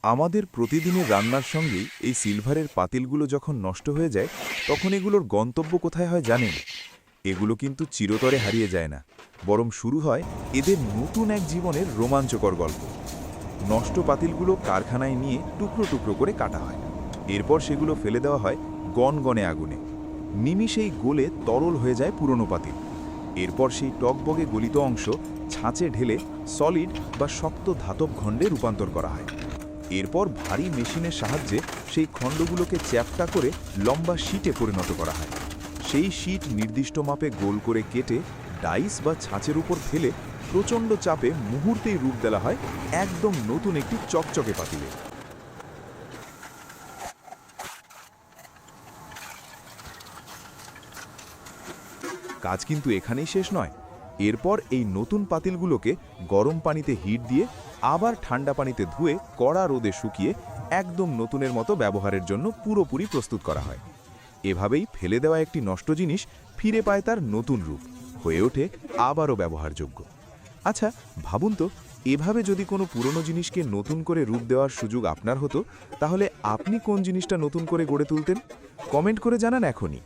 আমাদের প্রতিদিনের রান্নার সঙ্গেই এই সিলভারের পাতিলগুলো যখন নষ্ট হয়ে যায় তখন এগুলোর গন্তব্য কোথায় হয় জানেন? এগুলো কিন্তু চিরতরে হারিয়ে যায় না, বরং শুরু হয় এদের নতুন এক জীবনের রোমাঞ্চকর গল্প। নষ্ট পাতিলগুলো কারখানায় নিয়ে টুকরো টুকরো করে কাটা হয়। এরপর সেগুলো ফেলে দেওয়া হয় গনগনে আগুনে। নিমিষেই গলে তরল হয়ে যায় পুরনো পাতিল। এরপর সেই টকবগে গলিত অংশ ছাঁচে ঢেলে সলিড বা শক্ত ধাতব খণ্ডে রূপান্তর করা হয়। এরপর ভারী মেশিনের সাহায্যে সেই খণ্ডগুলোকে চ্যাপ্টা করে লম্বা শীটে পরিণত করা হয়। সেই শীট নির্দিষ্ট মাপে গোল করে কেটে ডাইস বা ছাঁচের উপর ফেলে প্রচণ্ড চাপে মুহূর্তেই রূপ দেওয়া হয় একদম নতুন একটি চকচকে পাতিলে। কাজ কিন্তু এখানেই শেষ নয়। এরপর এই নতুন পাতিলগুলোকে গরম পানিতে হিট দিয়ে আবার ঠান্ডা পানিতে ধুয়ে কড়া রোদে শুকিয়ে একদম নতুনের মতো ব্যবহারের জন্য পুরোপুরি প্রস্তুত করা হয়। এভাবেই ফেলে দেওয়া একটি নষ্ট জিনিস ফিরে পায় তার নতুন রূপ, হয়ে ওঠে আবারও ব্যবহারযোগ্য। আচ্ছা ভাবুন তো, এভাবে যদি কোনো পুরনো জিনিসকে নতুন করে রূপ দেওয়ার সুযোগ আপনার হতো, তাহলে আপনি কোন জিনিসটা নতুন করে গড়ে তুলতেন? কমেন্ট করে জানান এখনই।